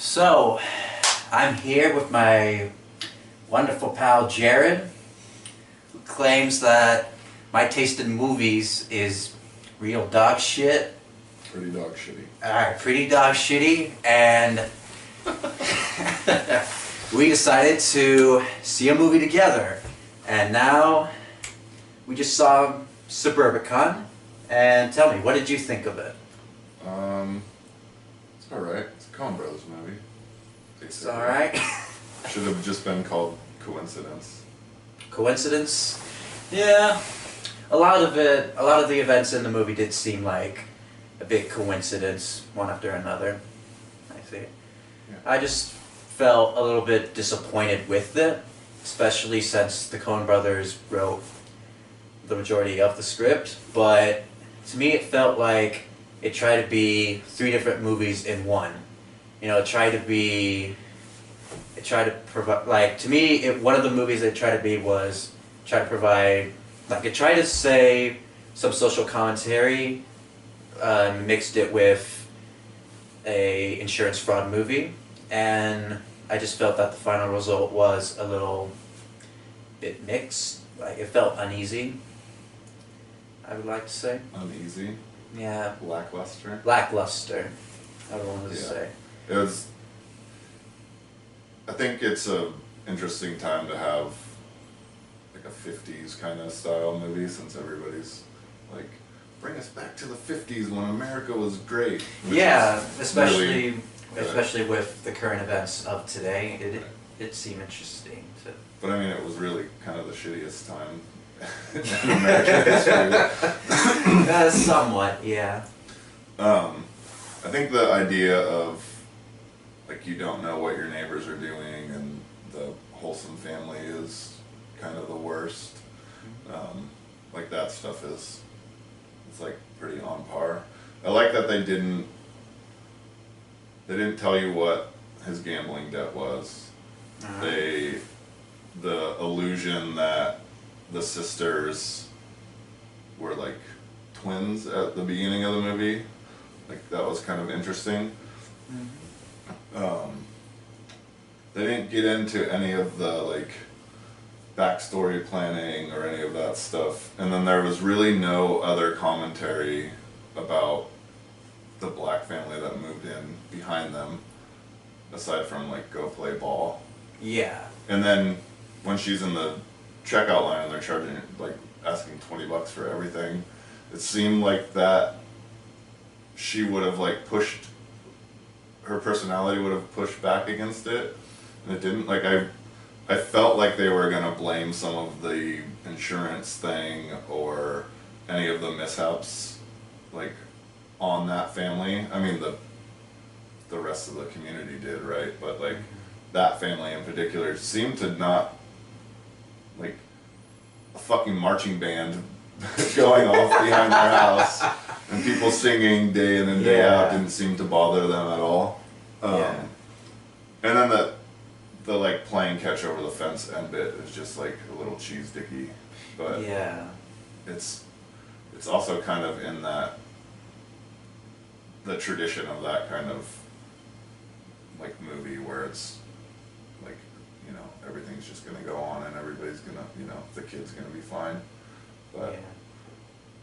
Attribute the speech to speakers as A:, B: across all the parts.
A: So, I'm here with my wonderful pal Jared, who claims that my taste in movies is real dog shit.
B: Pretty dog shitty.
A: Alright, pretty dog shitty, and we decided to see a movie together. And now, we just saw Suburbicon, and tell me, what did you think of it?
B: It's alright. It's a Coen Brothers movie.
A: It's alright.
B: Should have just been called Coincidence.
A: Coincidence? Yeah. A lot of the events in the movie did seem like a big coincidence, one after another. I think.
B: Yeah.
A: I just felt a little bit disappointed with it, especially since the Coen brothers wrote the majority of the script, but to me it felt like it tried to be 3 different movies in one. You know, it tried to provide, like, to me, one of the movies it tried to be was try to provide, like, it tried to say some social commentary, mixed it with a insurance fraud movie, and I just felt that the final result was a little bit mixed. Like, it felt uneasy, I would like to say.
B: Uneasy.
A: Yeah.
B: Lackluster.
A: Lackluster, I would want to say.
B: It was. I think it's a interesting time to have like a 50s kind of style movie, since everybody's like, bring us back to the 50s when America was great.
A: Yeah, especially
B: really,
A: especially with the current events of today, it seemed interesting to.
B: But I mean, it was really kind of the shittiest time in American history.
A: Somewhat, yeah.
B: I think the idea of like, you don't know what your neighbors are doing, and the wholesome family is kind of the worst. Like, that stuff it's like pretty on par. I like that they didn't tell you what his gambling debt was. The illusion that the sisters were like twins at the beginning of the movie, like, that was kind of interesting. They didn't get into any of the like backstory planning or any of that stuff, and then there was really no other commentary about the black family that moved in behind them, aside from like, go play ball.
A: Yeah.
B: And then when she's in the checkout line and they're charging, like, asking $20 for everything, it seemed like that she would have like pushed, her personality would have pushed back against it, and it didn't. Like, I felt like they were gonna blame some of the insurance thing or any of the mishaps like on that family. I mean, the rest of the community did, right? But like, that family in particular seemed to not, like, a fucking marching band going off behind their house and people singing day in and day out didn't seem to bother them at all. And then the like playing catch over the fence end bit is just like a little cheese dicky, but
A: yeah,
B: it's also kind of in that the tradition of that kind of like movie where it's like, you know, everything's just gonna go on and everybody's gonna, you know, the kid's gonna be fine. But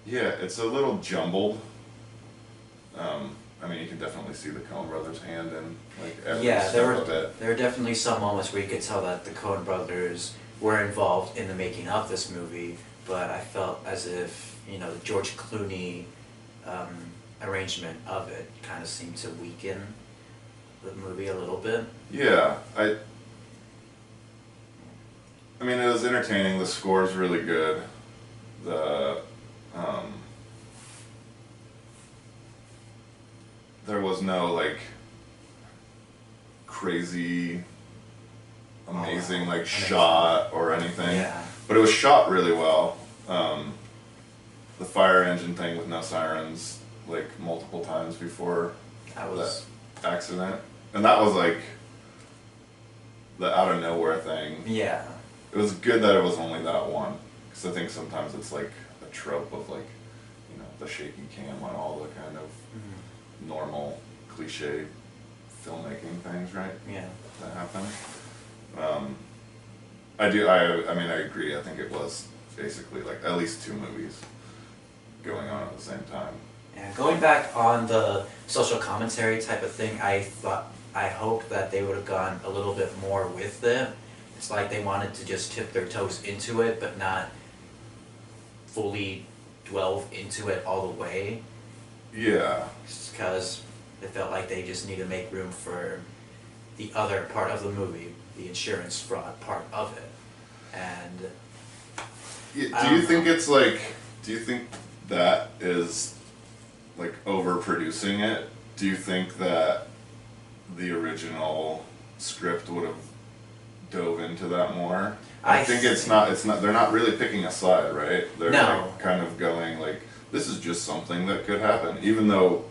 B: yeah, it's a little jumbled. I mean, you can definitely see the Coen brothers' hand in like every step of it.
A: There were definitely some moments where you could tell that the Coen brothers were involved in the making of this movie, but I felt as if, you know, the George Clooney arrangement of it kind of seemed to weaken the movie a little bit.
B: Yeah, I mean, it was entertaining. The score's really good. There was no like crazy, amazing like shot or anything, but it was shot really well. The fire engine thing with no sirens, like, multiple times before that accident, and that was like the out of nowhere thing.
A: Yeah.
B: It was good that it was only that one, because I think sometimes it's like a trope of like, you know, the shaky cam on all the kind of normal cliche filmmaking things, right?
A: Yeah.
B: That happen. I mean, I agree. I think it was basically like at least 2 movies going on at the same time.
A: Yeah, going back on the social commentary type of thing, I hoped that they would have gone a little bit more with it. It's like they wanted to just tip their toes into it, but not fully delve into it all the way.
B: Yeah.
A: Because it felt like they just need to make room for the other part of the movie, the insurance fraud part of it. And
B: yeah, do you think it's like? Do you think that is like overproducing it? Do you think that the original script would have dove into that more? I think it's not. They're not really picking a side, right? They're like kind of going like, this is just something that could happen, even though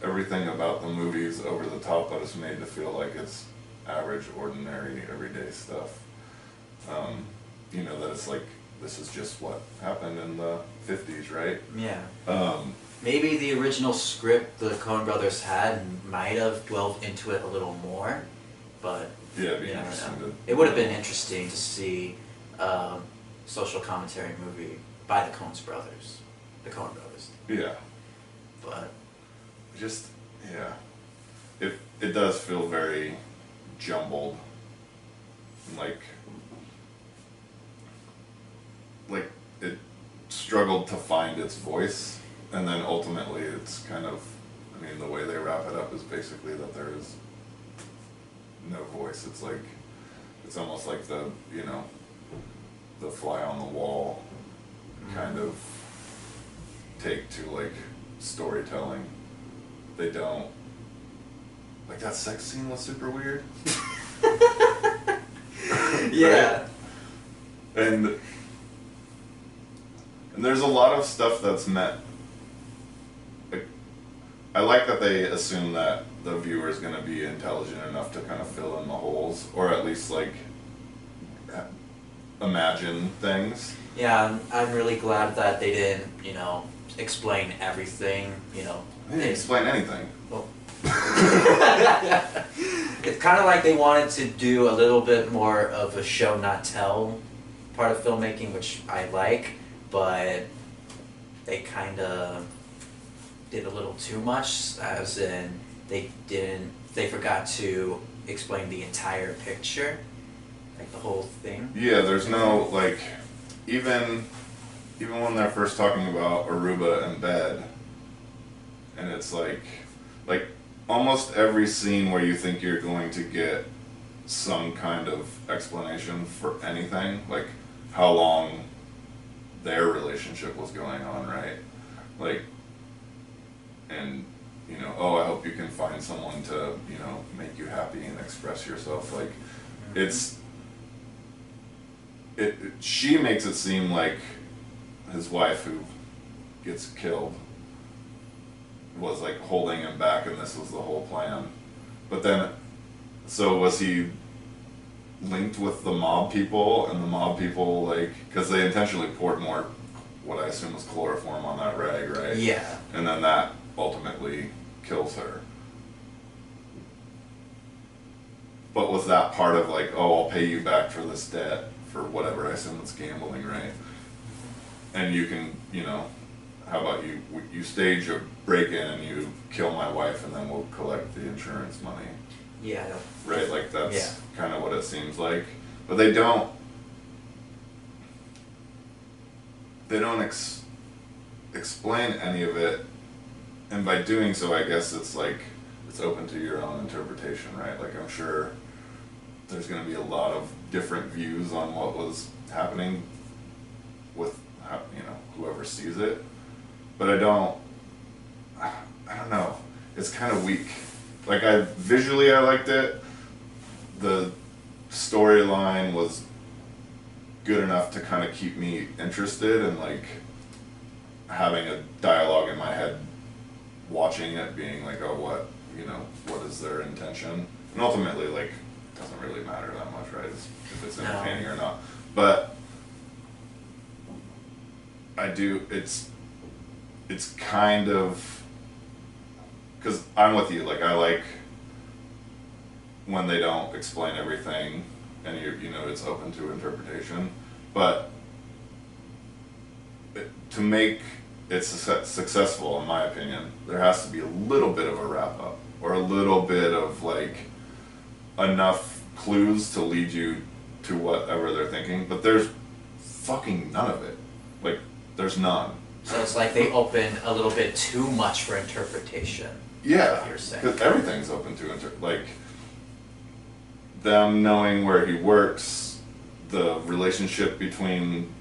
B: everything about the movie is over the top, but it's made to feel like it's average, ordinary, everyday stuff. You know, that it's like, this is just what happened in the 50s, right?
A: Yeah. Maybe the original script the Coen brothers had might have dwelled into it a little more, but
B: yeah, it'd be interesting to,
A: it would have been interesting to see a social commentary movie by the Coen brothers.
B: Yeah.
A: But
B: just, yeah. It does feel very jumbled. Like it struggled to find its voice, and then ultimately it's kind of, I mean, the way they wrap it up is basically that there is no voice. It's like, it's almost like the, you know, the fly on the wall kind of take to like storytelling. They don't, like, that sex scene was super weird.
A: yeah.
B: Right? And there's a lot of stuff that's meant, like, I like that they assume that the viewer is going to be intelligent enough to kind of fill in the holes, or at least like imagine things.
A: Yeah, I'm really glad that they didn't, you know, explain everything, you know.
B: They didn't explain anything.
A: Well, it's kind of like they wanted to do a little bit more of a show not tell part of filmmaking, which I like, but they kind of did a little too much, as in they forgot to explain the entire picture, like the whole thing.
B: Yeah, there's no, like, even when they're first talking about Aruba and bed, and it's like almost every scene where you think you're going to get some kind of explanation for anything, like how long their relationship was going on, right? Like, and, you know, oh, I hope you can find someone to, you know, make you happy and express yourself. Like, she makes it seem like his wife, who gets killed, was like holding him back, and this was the whole plan. But then, so was he linked with the mob people, and the mob people, like, because they intentionally poured more, what I assume was chloroform on that rag, right?
A: Yeah.
B: And then that ultimately kills her. But was that part of like, oh, I'll pay you back for this debt, for whatever, I assume it's gambling, right? And you can, you know, how about you stage a break-in and you kill my wife, and then we'll collect the insurance money.
A: Yeah.
B: Right, like that's kind of what it seems like. But they don't explain any of it, and by doing so, I guess it's like, it's open to your own interpretation, right? Like, I'm sure there's going to be a lot of different views on what was happening with, you know, whoever sees it. But I don't know. It's kind of weak. Like, visually I liked it. The storyline was good enough to kind of keep me interested, and like having a dialogue in my head, watching it, being like, oh, what is their intention? And ultimately, like, it doesn't really matter that much, right? If it's entertaining or not. But it's kind of, because I'm with you, like, I like when they don't explain everything, and you know it's open to interpretation. But to make it successful, in my opinion, there has to be a little bit of a wrap up, or a little bit of like enough clues to lead you to whatever they're thinking. But there's fucking none of it. Like, there's none.
A: So it's like they open a little bit too much for interpretation.
B: Yeah,
A: What you're saying.
B: because everything's open to like them knowing where he works, the relationship between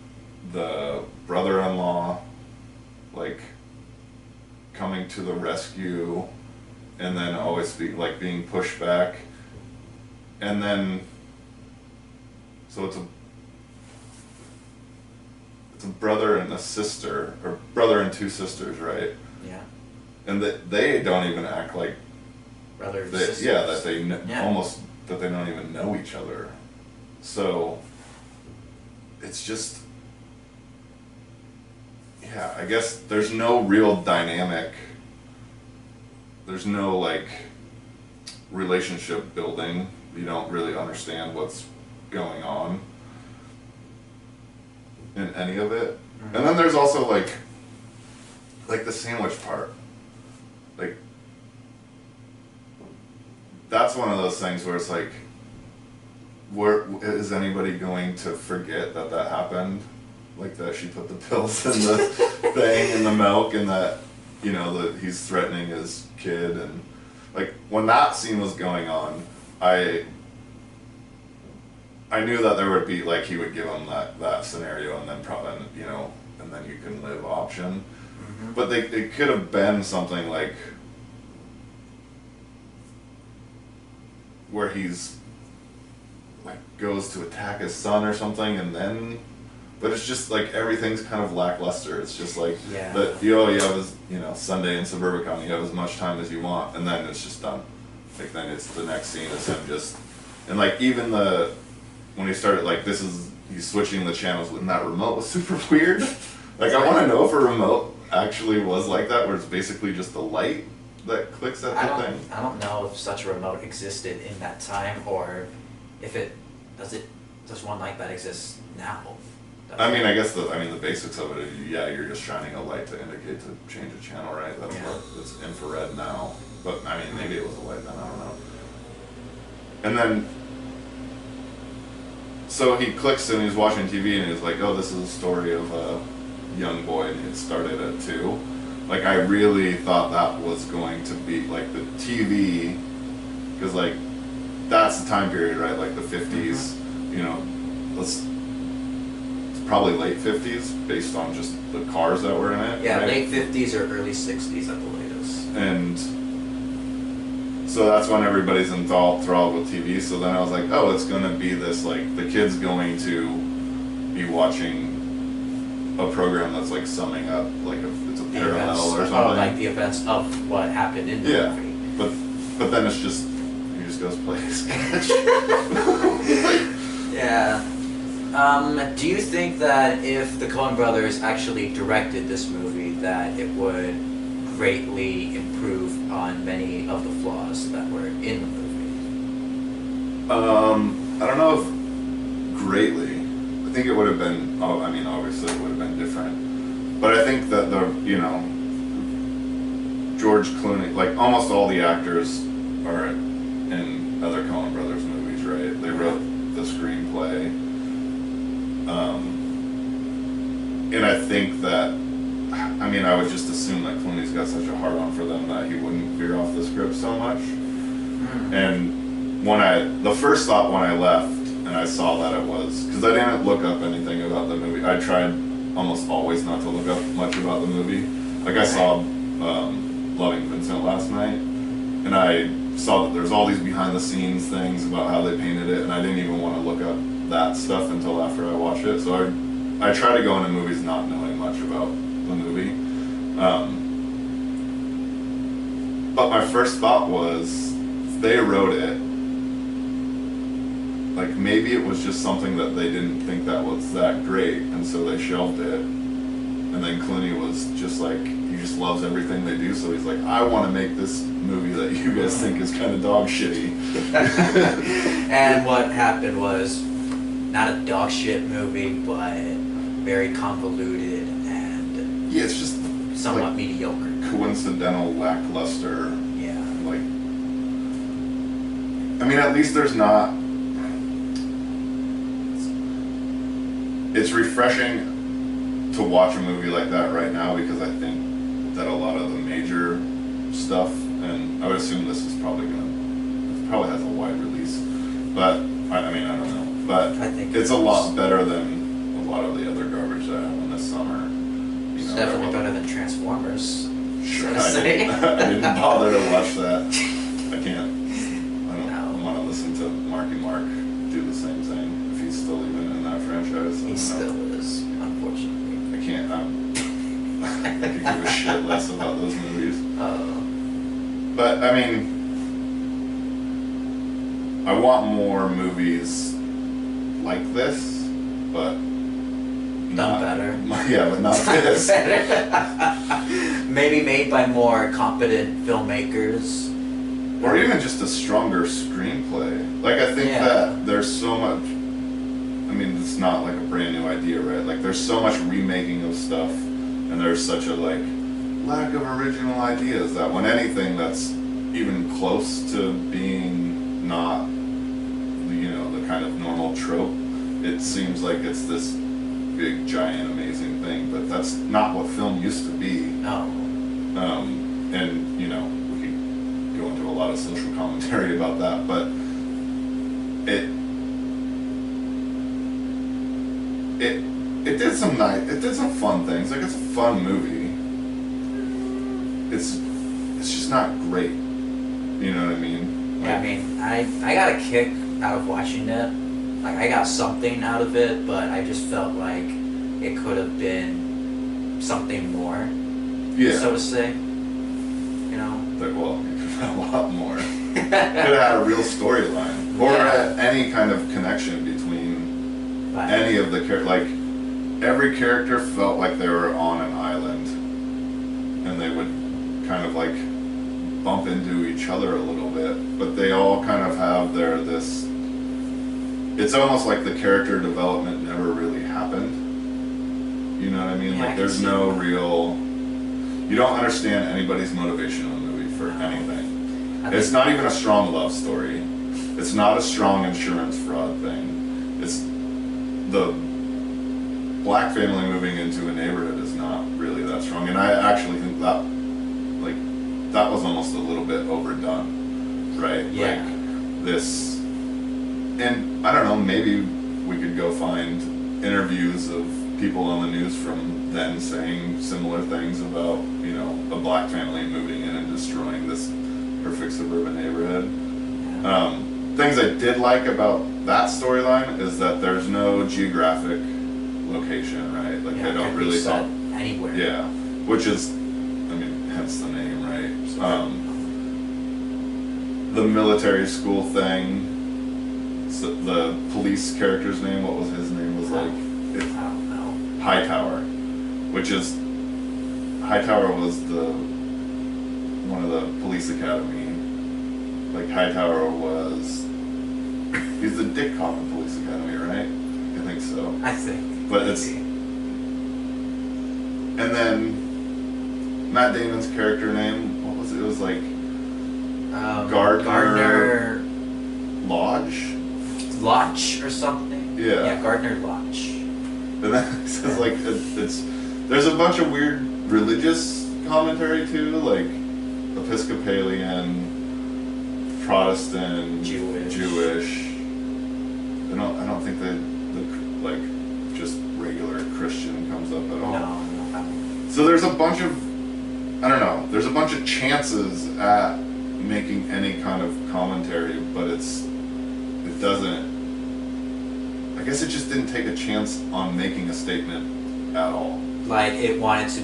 B: the brother-in-law, like coming to the rescue, and then always being pushed back, and then so it's a brother and a sister, or brother and two sisters, right?
A: Yeah.
B: And that they don't even act like
A: Brothers.
B: that.
A: Sisters.
B: Yeah, that they
A: Yeah.
B: almost that they don't even know each other. So it's just, yeah, I guess there's no real dynamic. There's no like relationship building. You don't really understand what's going on in any of it.
A: Mm-hmm.
B: And then there's also like the sandwich part. Like, that's one of those things where it's like, where is anybody going to forget that happened? Like that she put the pills in the thing, in the milk, and that, you know, that he's threatening his kid. And like, when that scene was going on, I knew that there would be, like, he would give him that scenario, and then probably, you know, and then you can live option.
A: Mm-hmm.
B: But it could have been something like where he's like goes to attack his son or something, and then, but it's just like everything's kind of lackluster. It's just like that, you have Sunday in Suburbicon, you have as much time as you want, and then it's just done. Like, then it's the next scene is him just, and like even when he started, like, he's switching the channels, and that remote was super weird. Like, I want to know if a remote actually was like that, where it's basically just the light that clicks at the thing.
A: I don't know if such a remote existed in that time, or if does one like that exist now?
B: I mean, I guess the basics of it is, you're just shining a light to indicate to change a channel, right? That's what it's infrared now. But I mean, maybe it was a light then, I don't know. And then, so he clicks and he's watching TV and he's like, oh, this is a story of a young boy, and it started at 2. Like, I really thought that was going to be like the TV, because like that's the time period, right? Like the 50s, you know, it's probably late 50s based on just the cars that were in it.
A: Yeah,
B: right?
A: late 50s or early 60s at the latest.
B: And so that's when everybody's enthralled with TV. So then I was like, oh, it's gonna be this, like, the kid's going to be watching a program that's like summing up, like it's a parallel or something.
A: Oh, like the events of what happened in the movie.
B: But then it's just, he just goes play a sketch.
A: Yeah. Do you think that if the Coen brothers actually directed this movie, that it would greatly improve on many of the flaws that were in the movie?
B: I don't know if greatly. I think it would have been, obviously it would have been different. But I think that George Clooney, like almost all the actors are in other Coen brothers movies, right? They wrote the screenplay. And I think that, I would just assume that Clooney's got such a hard-on for them that he wouldn't veer off the script so much. And the first thought when I left and I saw that it was, because I didn't look up anything about the movie. I tried almost always not to look up much about the movie. Like, I saw Loving Vincent last night, and I saw that there's all these behind-the-scenes things about how they painted it, and I didn't even want to look up that stuff until after I watched it. So I try to go into movies not knowing much about the movie. But my first thought was, if they wrote it, like, maybe it was just something that they didn't think that was that great, and so they shelved it. And then Clooney was just like, he just loves everything they do, so he's like, I want to make this movie that you guys think is kind of dog shitty.
A: And what happened was not a dog shit movie, but very convoluted and
B: Yeah, it's just
A: somewhat
B: like
A: mediocre.
B: coincidental, lackluster.
A: Yeah.
B: Like, I mean, at least there's not. It's refreshing to watch a movie like that right now because I think that a lot of the major stuff, and I would assume this is probably it probably has a wide release, but I mean, I don't know, but
A: I think
B: it's a lot better than a lot of the other garbage that happened this summer. You
A: It's
B: know,
A: definitely better than Transformers.
B: Sure,
A: so to
B: I didn't bother to watch that. I can't. I don't
A: No.
B: want to listen to Marky Mark do the same thing if he's still even in that franchise.
A: He still is, unfortunately.
B: I can't. I could give a shit less about those movies. But I mean, I want more movies like this, but
A: Done better.
B: Yeah, but not this.
A: Maybe made by more competent filmmakers.
B: Or even just a stronger screenplay. Like, I think that there's so much. I mean, it's not like a brand new idea, right? Like, there's so much remaking of stuff, and there's such a like lack of original ideas that when anything that's even close to being not, you know, the kind of normal trope, it seems like it's this big, giant, amazing thing. But that's not what film used to be.
A: No.
B: And you know, we could go into a lot of social commentary about that, but it did some fun things. Like, it's a fun movie. It's just not great. You know what I mean? Like,
A: Yeah, I mean, I got a kick out of watching it. Like, I got something out of it, but I just felt like it could have been something more.
B: yeah.
A: So to say. You know?
B: Like, well, it could have a lot more. Could have had a real storyline, or any kind of connection between any of the characters. Like, every character felt like they were on an island, and they would kind of like bump into each other a little bit, but they all kind of have this. It's almost like the character development never really happened. You know what I mean?
A: Yeah,
B: Like, there's no real. You don't understand anybody's motivation in the movie for anything. It's not even a strong love story. It's not a strong insurance fraud thing. It's the black family moving into a neighborhood is not really that strong, and I actually think that that was almost a little bit overdone, right?
A: Yeah.
B: Like this, and I don't know. Maybe we could go find interviews of people on the news from then saying similar things about, you know, a black family moving in and destroying this perfect suburban neighborhood. Things I did like about that storyline is that there's no geographic location, right? Like, they don't really talk
A: anywhere.
B: Yeah, which is, I mean, hence the name, right? The military school thing. So the police character's name, what was his name? Was like
A: I don't know.
B: Hightower, which is Hightower was one of the police academy. Like, Hightower was, he's the dick cop in police academy, right? I think so.
A: I think.
B: But it's, and then Matt Damon's character name, what was it? It was like Gardner
A: Lodge or something.
B: Yeah.
A: Yeah, Gardner Lodge.
B: And then it says like there's a bunch of weird religious commentary too, like Episcopalian, Protestant, Jewish. I don't think that the like just regular Christian comes up at all.
A: No.
B: So there's a bunch of, I don't know, there's a bunch of chances at making any kind of commentary, but it doesn't, I guess it just didn't take a chance on making a statement at all.
A: Like, it wanted to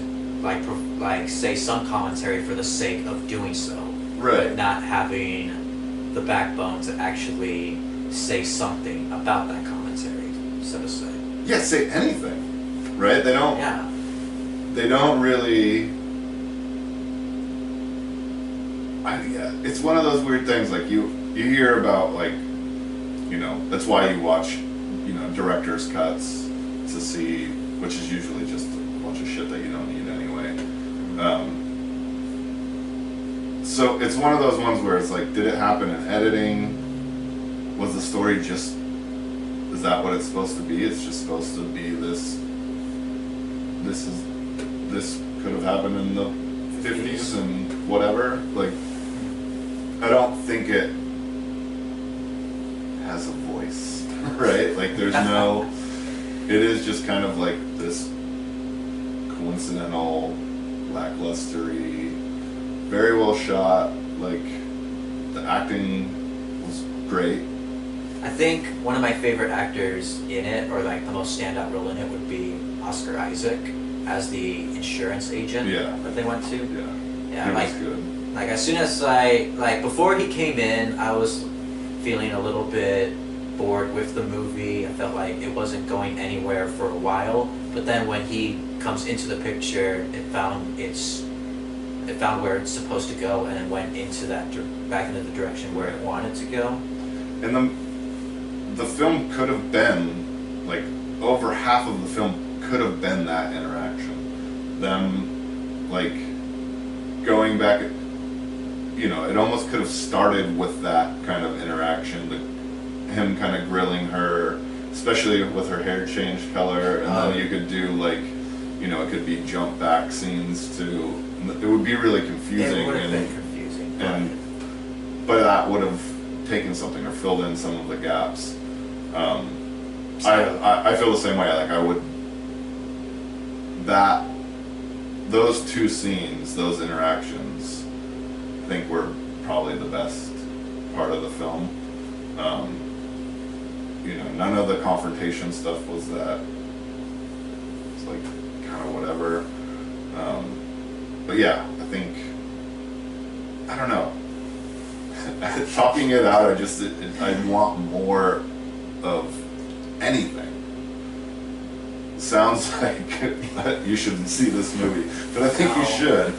A: like say some commentary for the sake of doing so.
B: Right.
A: But not having the backbone to actually say something about that commentary, so to say.
B: Yeah, say anything, right? They don't.
A: Yeah.
B: they don't really. Yeah, it's one of those weird things. Like you hear about like, that's why you watch, director's cuts to see, which is usually just a bunch of shit that you don't need anyway. So it's one of those ones where it's like, did it happen in editing? Was the story just? Is that what it's supposed to be? It's just supposed to be this. This could have happened in the 50s and whatever. Like, I don't think it has a voice, right? Like, there's no. It is just kind of like this coincidental, lacklustery, very well shot. Like, the acting was great.
A: I think one of my favorite actors in it, or like the most standout role in it, would be Oscar Isaac as the insurance agent that they went to.
B: Yeah, he was good.
A: Like as soon as before he came in, I was feeling a little bit bored with the movie. I felt like it wasn't going anywhere for a while. But then when he comes into the picture, it found where it's supposed to go, and it went into back into the direction where it wanted to go.
B: And the film could have been, like, over half of the film could have been that interaction. Them, like, going back, it almost could have started with that kind of interaction, him kind of grilling her, especially with her hair changed color, and then you could do, like, it could be jump back scenes to, it would be really confusing.
A: It would have been confusing.
B: But that would have taken something or filled in some of the gaps. I feel the same way. Like those two scenes, those interactions, I think were probably the best part of the film. None of the confrontation stuff was that. It's like kind of whatever. But yeah, I think, I don't know. Talking it out, I want more of anything. Sounds like you shouldn't see this movie, but I think you should.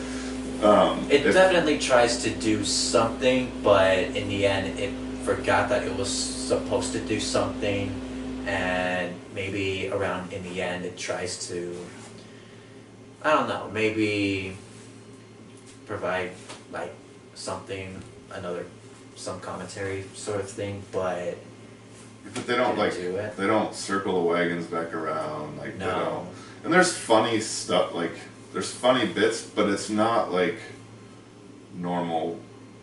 A: It definitely tries to do something, but in the end, it forgot that it was supposed to do something, and maybe around in the end, it tries to, I don't know, maybe provide like something, some commentary sort of thing, but
B: they don't
A: do it.
B: They don't circle the wagons back around, like
A: no.
B: They don't. And there's funny stuff, like there's funny bits, but it's not like normal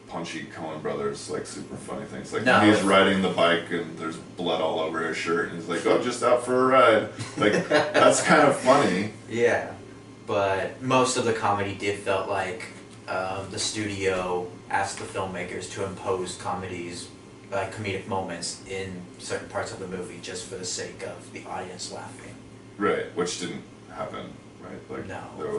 B: punchy Coen Brothers like super funny things. Like when he's riding the bike and there's blood all over his shirt and he's like, "Oh, just out for a ride." Like that's kind of funny.
A: Yeah, but most of the comedy did felt like the studio asked the filmmakers to impose comedic moments in certain parts of the movie just for the sake of the audience laughing.
B: Right, which didn't happen, right? Like
A: no.
B: There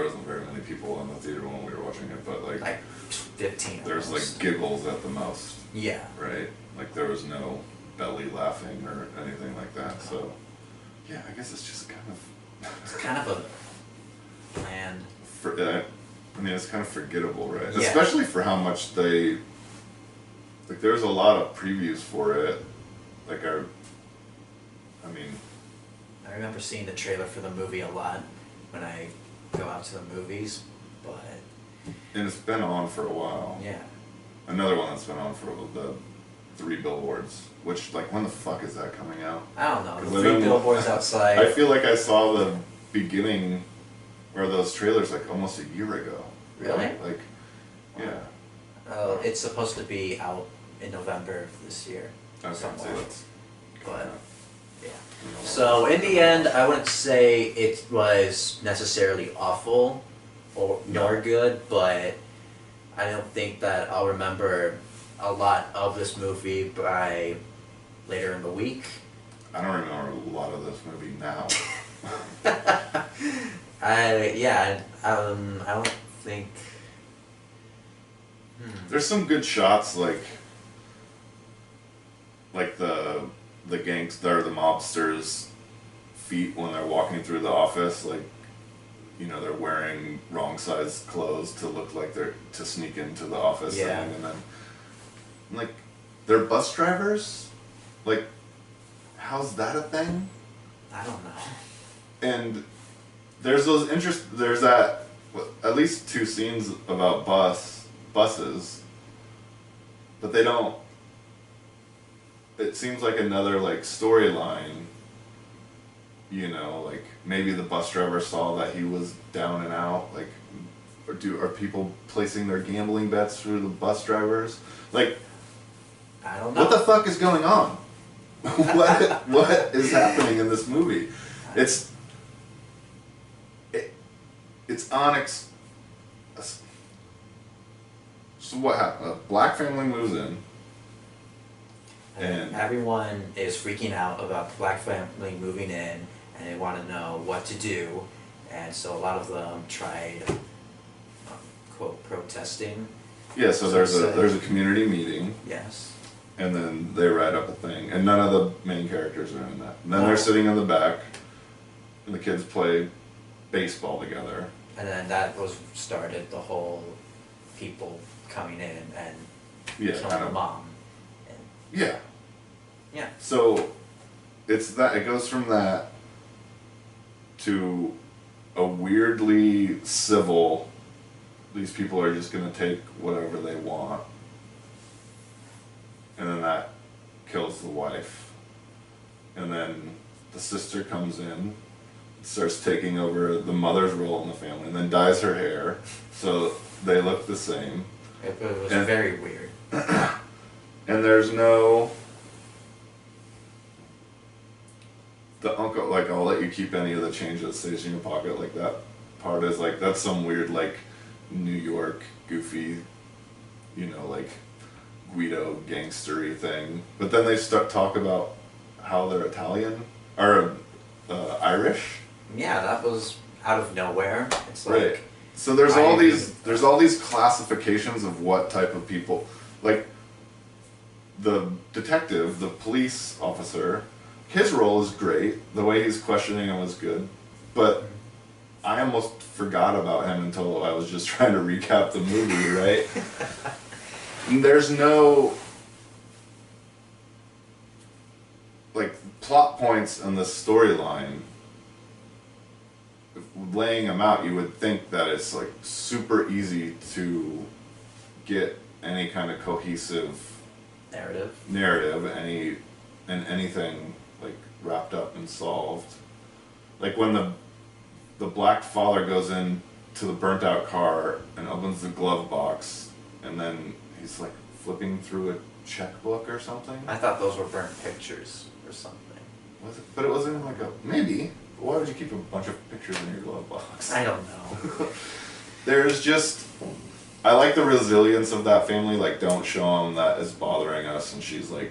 B: wasn't very many people in the theater when we were watching it, but like
A: 15.
B: There's like giggles at the most.
A: Yeah.
B: Right? Like there was no belly laughing or anything like that. So yeah, I guess it's just kind of
A: it's kind of a bland.
B: It's kind of forgettable, right?
A: Yeah.
B: Especially for how much they like. There's a lot of previews for it. Like I
A: remember seeing the trailer for the movie a lot when I go out to the movies, but
B: and it's been on for a while.
A: Yeah.
B: Another one that's been on for the 3 Billboards, which like when the fuck is that coming out?
A: I don't know. The 3 Billboards Outside.
B: I feel like I saw the beginning or those trailers like almost a year ago.
A: Really?
B: Like, yeah.
A: It's supposed to be out in November of this year.
B: Okay,
A: somewhere. But yeah.
B: Yeah.
A: So in the end, I wouldn't say it was necessarily awful nor good, but I don't think that I'll remember a lot of this movie by later in the week.
B: I don't remember a lot of this movie now.
A: I don't think.
B: There's some good shots, like the gangster, the mobsters feet when they're walking through the office, like, you know, they're wearing wrong size clothes to look like they're to sneak into the office thing, and then like they're bus drivers, like how's that a thing?
A: I don't know.
B: And there's that at least 2 scenes about buses, but they don't. It seems like another like storyline. You know, like maybe the bus driver saw that he was down and out. Like, are people placing their gambling bets through the bus drivers?
A: I don't know.
B: What the fuck is going on? what is happening in this movie? It's onyx. So what happened? A black family moves in. And
A: everyone is freaking out about the black family moving in, and they want to know what to do, and so a lot of them tried, quote, protesting.
B: Yeah, so there's a community meeting.
A: Yes.
B: And then they write up a thing, and none of the main characters are in that. And then they're sitting in the back, and the kids play baseball together.
A: And then that started the whole people coming in and killing the mom.
B: Yeah.
A: Yeah.
B: So it goes from that to a weirdly civil, these people are just going to take whatever they want. And then that kills the wife. And then the sister comes in, starts taking over the mother's role in the family, and then dyes her hair so they look the same.
A: It was very weird.
B: And there's no... The uncle, like, I'll let you keep any of the change that stays in your pocket, like that part is like, that's some weird, like, New York, goofy, you know, like, Guido gangstery thing. But then they talk about how they're Italian, or Irish.
A: Yeah, that was out of nowhere. It's like...
B: Right. So there's all these classifications of what type of people, like, the detective, the police officer, his role is great. The way he's questioning him is good. But I almost forgot about him until I was just trying to recap the movie, right? And there's no, like, plot points in the storyline. Laying them out, you would think that it's, like, super easy to get any kind of cohesive narrative, anything like wrapped up and solved. Like when the black father goes in to the burnt out car and opens the glove box, and then he's like flipping through a checkbook or something.
A: I thought those were burnt pictures or something.
B: Was it? But it wasn't like maybe. Why would you keep a bunch of pictures in your glove box?
A: I don't know.
B: There's just, I like the resilience of that family. Like, don't show them that is bothering us, and she's like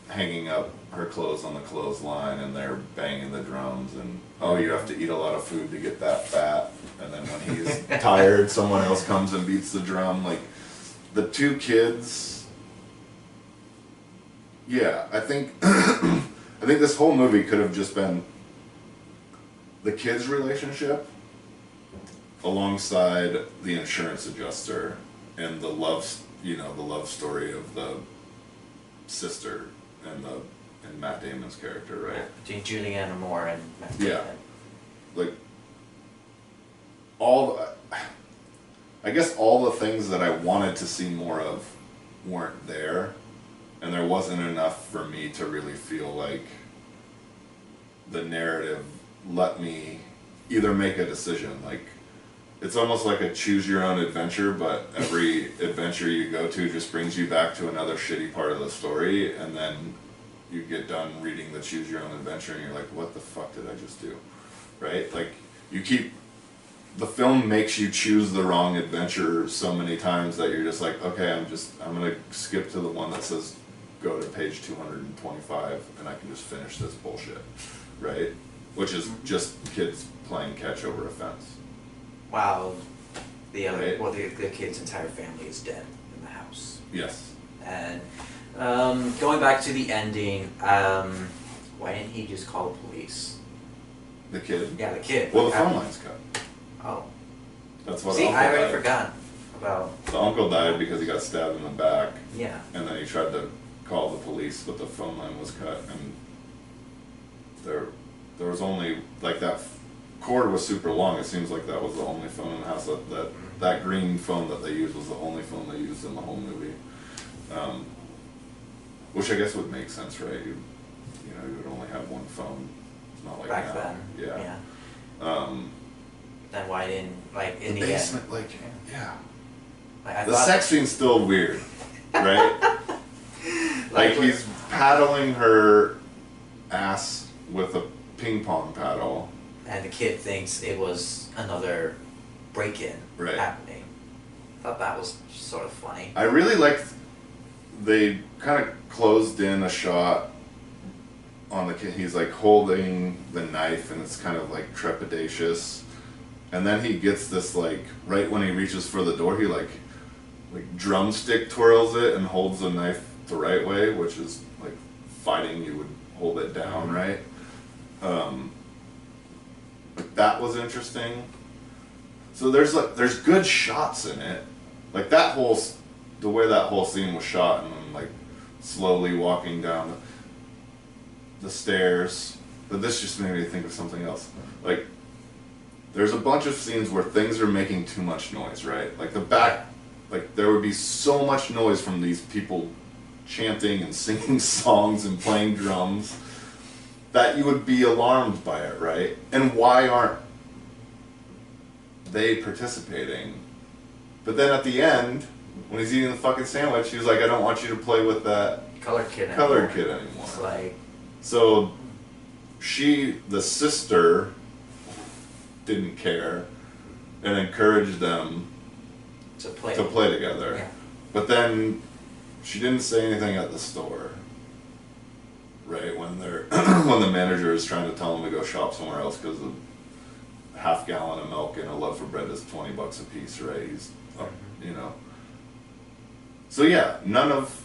B: hanging up her clothes on the clothesline, and they're banging the drums, and you have to eat a lot of food to get that fat. And then when he's tired, someone else comes and beats the drum. Like, the 2 kids. Yeah, I think I think this whole movie could have just been the kids' relationship alongside the insurance adjuster and the love story of the sister and Matt Damon's character, right?
A: Yeah, between Julianne Moore and Matt Damon.
B: Yeah, like I guess all the things that I wanted to see more of weren't there, and there wasn't enough for me to really feel like the narrative let me either make a decision. Like, it's almost like a choose your own adventure, but every adventure you go to just brings you back to another shitty part of the story, and then you get done reading the choose your own adventure and you're like, what the fuck did I just do? Right? Like, the film makes you choose the wrong adventure so many times that you're just like, okay, I'm gonna skip to the one that says go to page 225 and I can just finish this bullshit, right? Which is just kids playing catch over a fence.
A: Wow, the kid's entire family is dead in the house.
B: Yes.
A: And going back to the ending, why didn't he just call the police?
B: The kid.
A: Yeah, the kid.
B: Well,
A: like,
B: the phone line's cut.
A: Oh.
B: That's what.
A: See,
B: Uncle
A: I already
B: died.
A: forgot about.
B: The uncle died because he got stabbed in the back,
A: Yeah.
B: and then he tried to call the police, but the phone line was cut, and there was only like that cord was super long. It seems like that was the only phone in the house. That green phone that they used was the only phone they used in the whole movie. Which I guess would make sense, right? You would only have one phone. It's not like
A: Back
B: now.
A: then.
B: Yeah.
A: Then why didn't in the
B: basement,
A: end?
B: like, yeah.
A: Like, I
B: The
A: thought,
B: sex scene's still weird, right? like he's paddling her ass with a ping pong paddle.
A: and the kid thinks it was another break-in
B: Right.
A: happening. I thought that was sort of funny.
B: I really liked they kind of closed in a shot on the kid. He's like holding the knife and it's kind of like trepidatious. And then he gets this like, right when he reaches for the door, he like drumstick twirls it and holds the knife the right way, which is like fighting, you would hold it down, right? Like that was interesting. So there's good shots in it. Like the way that whole scene was shot, and then like slowly walking down the stairs. But this just made me think of something else. Like there's a bunch of scenes where things are making too much noise, right? Like like there would be so much noise from these people chanting and singing songs and playing drums that you would be alarmed by it, right? And why aren't they participating? But then at the end, when he's eating the fucking sandwich, he was like, I don't want you to play with that
A: Colored kid anymore. It's like,
B: so the sister didn't care and encouraged them
A: to play
B: together.
A: Yeah.
B: But then she didn't say anything at the store, right? When they're when the manager is trying to tell them to go shop somewhere else because a half gallon of milk and a loaf of bread is $20 a piece, right? He's So yeah, none of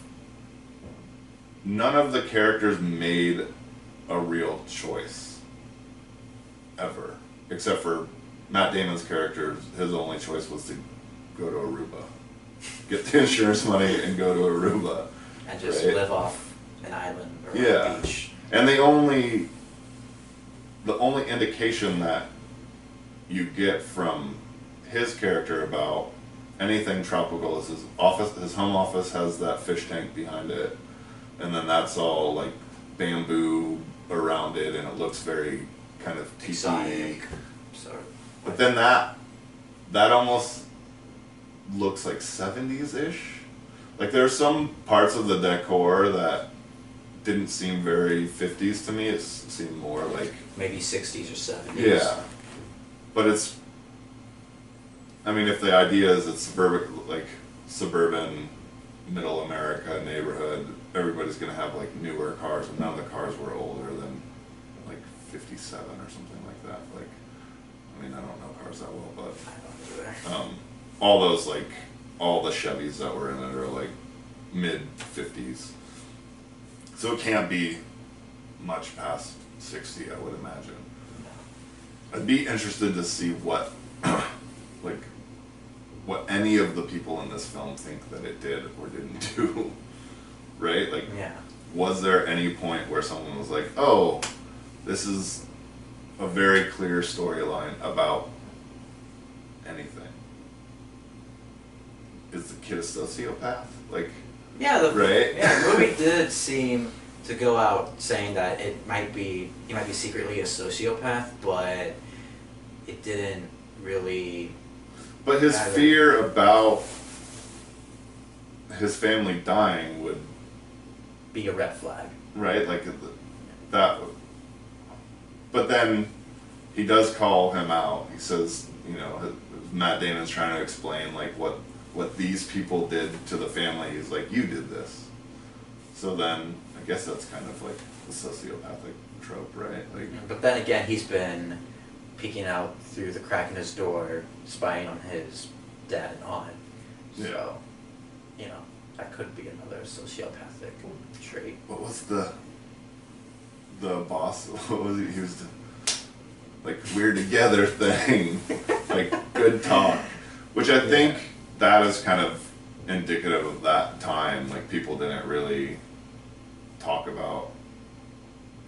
B: the characters made a real choice ever, except for Matt Damon's character. His only choice was to go to Aruba, get the insurance money and go to Aruba,
A: and just
B: right?
A: live off an island or
B: Yeah.
A: a beach.
B: And the only indication that you get from his character about anything tropical is his office. His home office has that fish tank behind it, and then that's all like bamboo around it, and it looks very kind of tiki.
A: Exotic. Sort of.
B: But then that almost looks like 70s-ish. Like there are some parts of the decor that didn't seem very 50s to me. It seemed more like
A: Maybe 60s or 70s.
B: yeah. But if the idea is it's suburban middle America neighborhood, everybody's gonna have like newer cars, and none of the cars were older than like 57 or something like that. Like, I don't know cars that well, but
A: I don't either.
B: all the Chevys that were in it are like mid 50s. So it can't be much past 60, I would imagine. I'd be interested to see what any of the people in this film think that it did or didn't do. Right? Like,
A: Yeah.
B: was there any point where someone was like, oh, this is a very clear storyline about anything? Is the kid a sociopath? Like,
A: Yeah,
B: right?
A: Yeah, the movie did seem to go out saying that he might be secretly a sociopath, but it didn't really.
B: But his
A: matter.
B: fear about his family dying would,
A: Be a red flag.
B: right? Like that would. But then he does call him out. He says, Matt Damon's trying to explain like what these people did to the family. He's like, you did this. So then I guess that's kind of like the sociopathic trope, right? Like,
A: But then again, he's been peeking out through the crack in his door, spying on his dad and aunt. So, that could be another sociopathic trait.
B: what was the boss? What was he? He was like we're together thing, like good talk, which I think that is kind of indicative of that time. Like people didn't really talk about,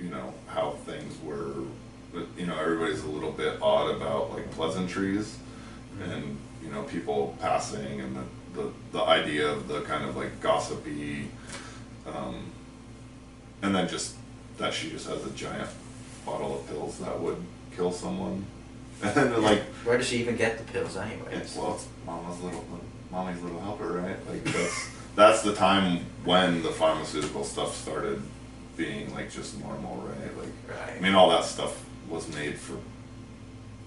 B: you know, how things were, but you know, everybody's a little bit odd about like pleasantries and, you know, people passing and the idea of the kind of like gossipy, and then just that she just has a giant bottle of pills that would kill someone. And then like,
A: where does she even get the pills anyways?
B: well, it's mommy's little helper, right? Like that's the time when the pharmaceutical stuff started being like just normal, right? Like, I mean, all that stuff was made for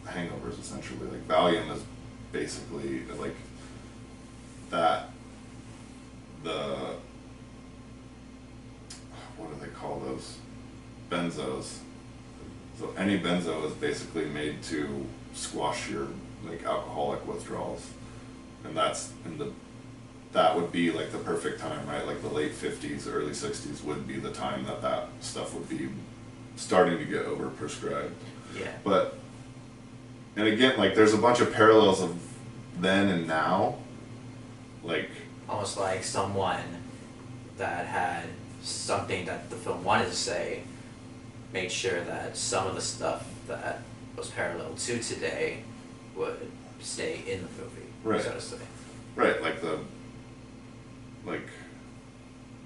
B: hangovers essentially. Like Valium is basically like that. What do they call those? Benzos. So any benzo is basically made to squash your like alcoholic withdrawals, and that would be like the perfect time, right? Like the late 50s, early 60s would be the time that stuff would be starting to get overprescribed.
A: Yeah.
B: But, and again, like there's a bunch of parallels of then and now, like
A: almost like someone that had something that the film wanted to say made sure that some of the stuff that was parallel to today would stay in the movie,
B: right.
A: so to say.
B: Right, like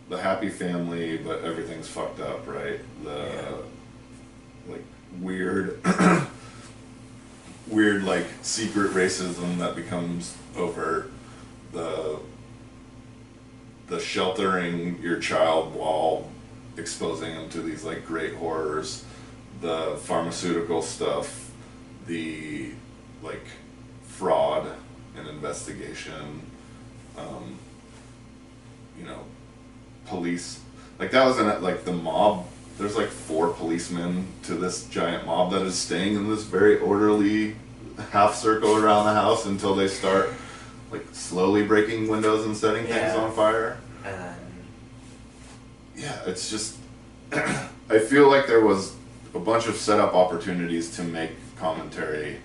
B: the happy family, but everything's fucked up, right? Like weird, weird like secret racism that becomes overt. The sheltering your child while exposing them to these like great horrors, the pharmaceutical stuff, the like fraud and investigation, you know, police, like that was like the mob. There's like 4 policemen to this giant mob that is staying in this very orderly half circle around the house until they start like slowly breaking windows and setting things on fire.
A: And then
B: yeah, it's just I feel like there was a bunch of setup opportunities to make commentary,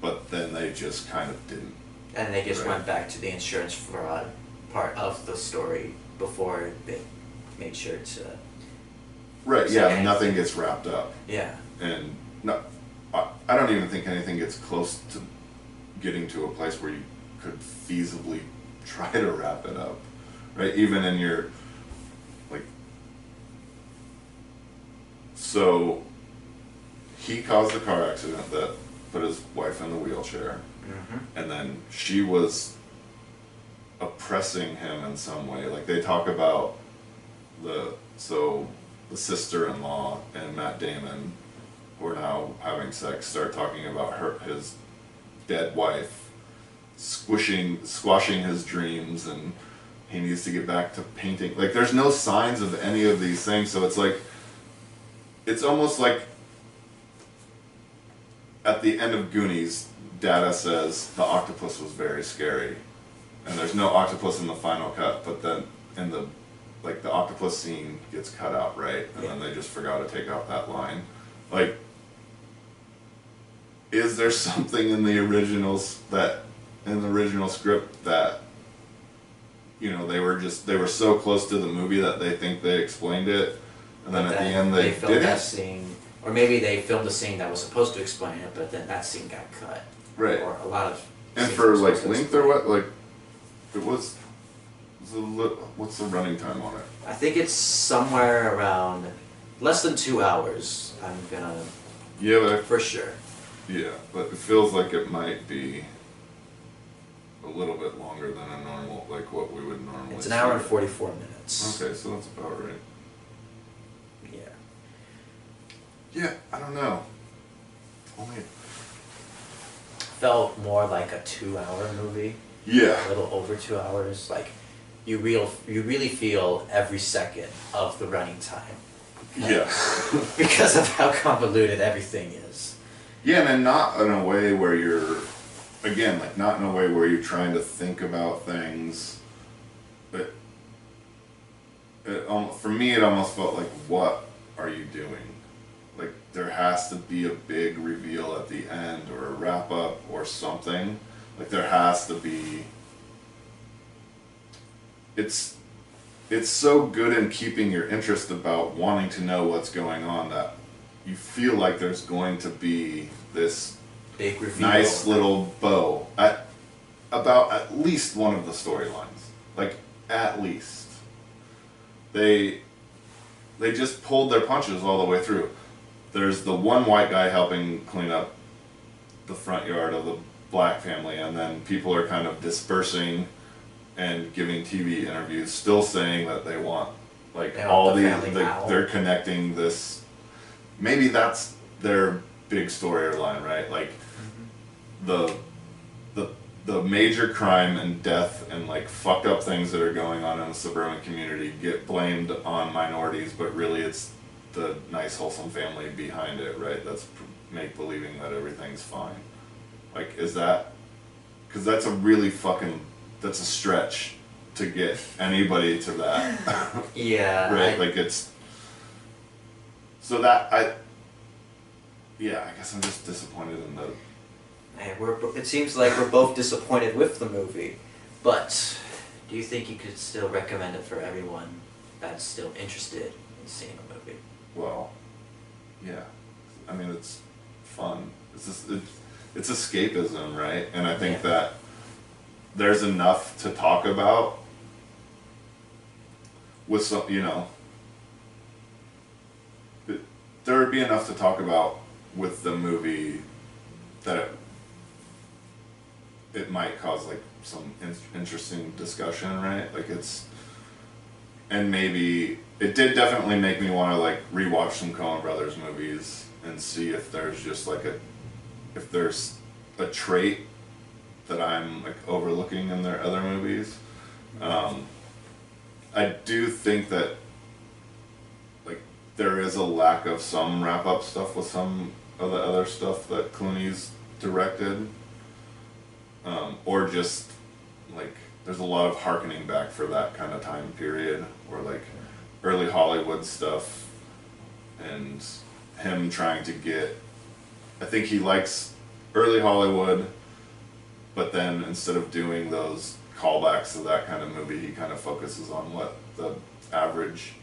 B: but then they just kind of didn't.
A: And they just went back to the insurance fraud part of the story before they made sure to.
B: Right, yeah, nothing gets wrapped up.
A: Yeah.
B: And no, I don't even think anything gets close to getting to a place where you could feasibly try to wrap it up. Right, even in your, like, so he caused the car accident that put his wife in the wheelchair. And then she was oppressing him in some way. Like they talk about the sister-in-law and Matt Damon, who are now having sex, start talking about his dead wife squashing his dreams, and he needs to get back to painting. Like there's no signs of any of these things, so it's like, it's almost like at the end of Goonies, Data says the octopus was very scary, and there's no octopus in the final cut, but then in the octopus scene gets cut out, right? And then they just forgot to take out that line. Like, is there something in the original script that, you know, they were so close to the movie that they think they explained it, and then at the end they
A: filmed
B: didn't?
A: that scene, or maybe they filmed a scene that was supposed to explain it, but then that scene got cut.
B: Right.
A: Or a lot of.
B: And for like length or what, like it was what's the running time on it?
A: I think it's somewhere around less than 2 hours. I'm gonna.
B: Yeah, but
A: for sure.
B: Yeah, but it feels like it might be a little bit longer than a normal, like what we would normally.
A: It's an hour and 44 minutes.
B: Okay, so that's about right.
A: Yeah.
B: Yeah, I don't know. Only.
A: Felt more like a 2-hour movie.
B: Yeah.
A: A little over 2 hours. Like you really feel every second of the running time.
B: Yeah.
A: Because of how convoluted everything is.
B: Yeah, and then not in a way where you're, again, like not in a way where you're trying to think about things. But for me, it almost felt like, what are you doing? Like, there has to be a big reveal at the end or a wrap up or something. Like there has to be. It's so good in keeping your interest about wanting to know what's going on that you feel like there's going to be this
A: big reveal,
B: nice little bow at about at least one of the storylines. Like at least they just pulled their punches all the way through. There's the one white guy helping clean up the front yard of the black family, and then people are kind of dispersing and giving TV interviews, still saying that they want like all these, like they're connecting this. Maybe that's their big storyline, right? Like the major crime and death and like fucked up things that are going on in the suburban community get blamed on minorities, but really it's the nice wholesome family behind it, right? That's make believing that everything's fine. Like, is that, because that's a really fucking, that's a stretch to get anybody to that.
A: Yeah.
B: Right? Like it's, so that, I guess I'm just disappointed in the.
A: Hey, it seems like we're both disappointed with the movie, but do you think you could still recommend it for everyone that's still interested in seeing the movie?
B: Well, yeah. I mean, it's fun. It's just, it's escapism, right? And I think that there's enough to talk about with some, there would be enough to talk about with the movie that it might cause like some interesting discussion, right? Like it's, and maybe it did definitely make me want to like rewatch some Coen Brothers movies and see if there's just like if there's a trait that I'm like overlooking in their other movies. I do think that like there is a lack of some wrap up stuff with some of the other stuff that Clooney's directed. Or just like there's a lot of harkening back for that kind of time period, or like early Hollywood stuff, and him trying to get, I think he likes early Hollywood, but then instead of doing those callbacks to that kind of movie, he kind of focuses on what the average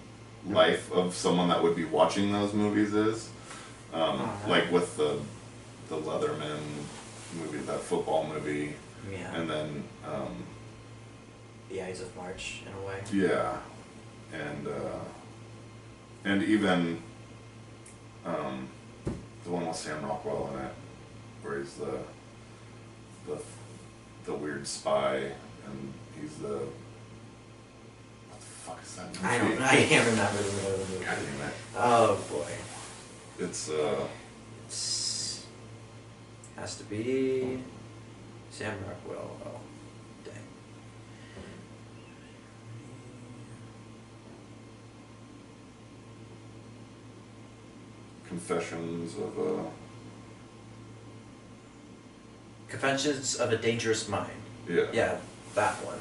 B: life of someone that would be watching those movies is. Like with the Leatherman movie, that football movie, and then
A: The Eyes of March in a way.
B: Yeah, and even the one with Sam Rockwell in it, where he's the weird spy, and he's the, what the fuck is that movie?
A: I don't know. I can't remember the name of the movie.
B: God damn it.
A: Oh boy.
B: It's
A: has to be Sam Rockwell. Oh, dang. Confessions of a Dangerous Mind.
B: Yeah.
A: Yeah, that one.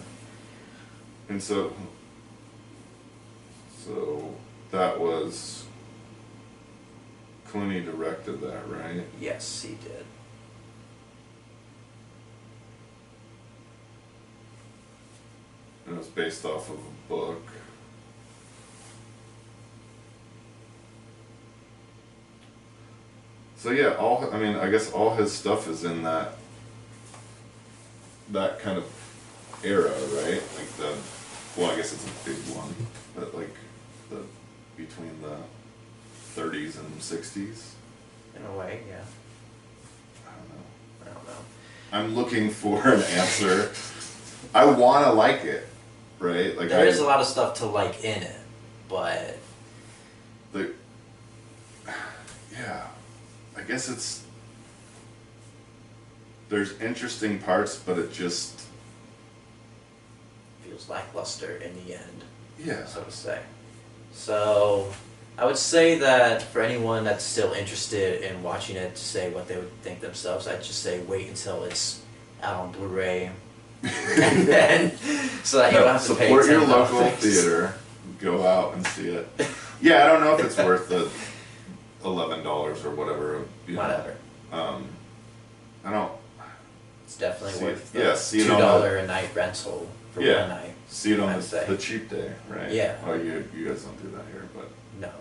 B: And so that was, Clooney directed that, right?
A: Yes, he did.
B: And it was based off of a book. So yeah, I guess all his stuff is in that kind of era, right? Like I guess it's a big one, but like between the 30s and 60s.
A: In a way, yeah.
B: I don't know.
A: I don't know.
B: I'm looking for an answer. I want to like it, right? Like
A: there is a lot of stuff to like in it, but
B: yeah, I guess there's interesting parts, but it just
A: feels lackluster in the end.
B: Yeah.
A: So to say. So I would say that for anyone that's still interested in watching it to say what they would think themselves, I'd just say wait until it's out on Blu-ray. And then, so that you don't have to pay
B: support your
A: $10.
B: local theater. Go out and see it. Yeah, I don't know if it's worth the $11 or whatever. You know.
A: Whatever.
B: I don't.
A: It's definitely
B: See it-
A: worth the
B: yeah, see it on
A: $2 a night rental for
B: Yeah.
A: one night.
B: See it on
A: I'd say.
B: the cheap day, right?
A: Yeah.
B: Oh, you guys don't do that here, but.
A: No,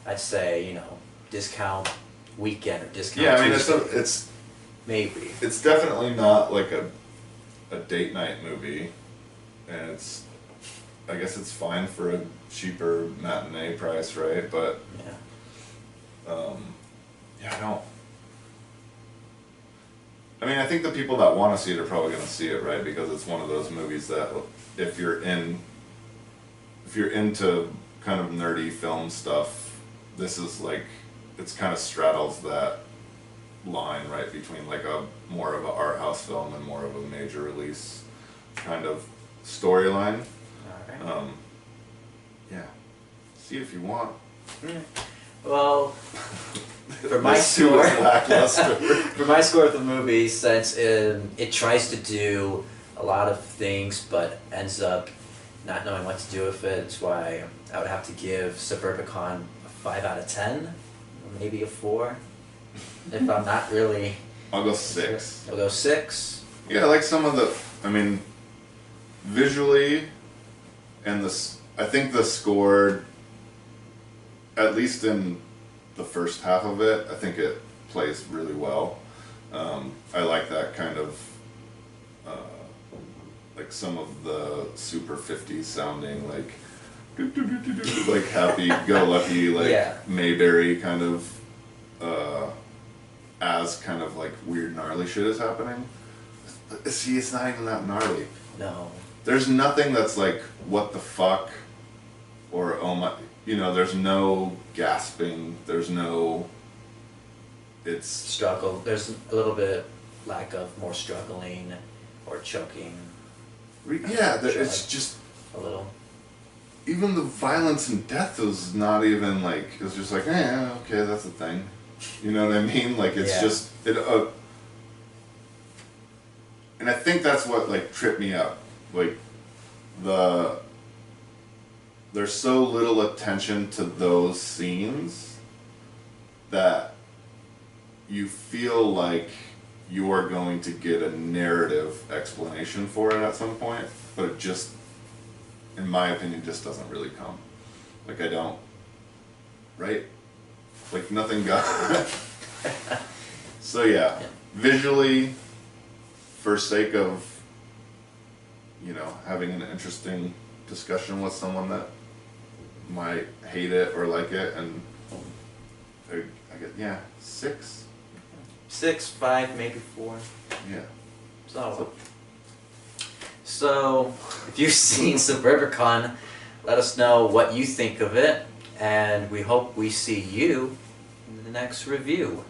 A: I'd say, you know, discount weekend or discount
B: Yeah, I mean
A: Tuesday,
B: it's
A: maybe.
B: it's definitely not like a date night movie, and I guess it's fine for a cheaper matinee price, right? But
A: Yeah.
B: yeah, I don't. I mean, I think the people that want to see it are probably going to see it, right? Because it's one of those movies that if you're into kind of nerdy film stuff, this is like, it's kind of straddles that line, right, between like a more of an art house film and more of a major release kind of storyline.
A: Alright.
B: Yeah, see it if you want.
A: Well, for my
B: This too
A: score,
B: is lackluster.
A: for my score of the movie, since it tries to do a lot of things but ends up not knowing what to do with it, it's why I would have to give Suburbicon a 5 out of 10, or maybe a 4. If I'm not really,
B: I'll go 6.
A: I'll go 6.
B: Yeah, like some of the, I mean, visually, and I think the score, at least in the first half of it, I think it plays really well. I like that kind of, like some of the super 50s sounding, like, like happy-go-lucky, like
A: Yeah.
B: Mayberry kind of, as kind of like weird gnarly shit is happening. See, it's not even that gnarly.
A: No.
B: There's nothing that's like, what the fuck, or oh my, you know, there's no gasping, there's no, it's,
A: Struggle. There's a little bit lack of more struggling or choking.
B: yeah, it's just,
A: A little.
B: even the violence and death was not even like, it was just like, okay, that's a thing. You know what I mean? Like, it's
A: Yeah.
B: just, and I think that's what like tripped me up. Like, there's so little attention to those scenes that you feel like you are going to get a narrative explanation for it at some point, but it just, in my opinion, just doesn't really come. Like, I don't, right? Like, nothing got. So yeah, visually, for sake of, you know, having an interesting discussion with someone that might hate it or like it, and I get, yeah, 6.
A: 6, 5, maybe 4.
B: Yeah.
A: So, if you've seen Suburbicon, let us know what you think of it, and we hope we see you in the next review.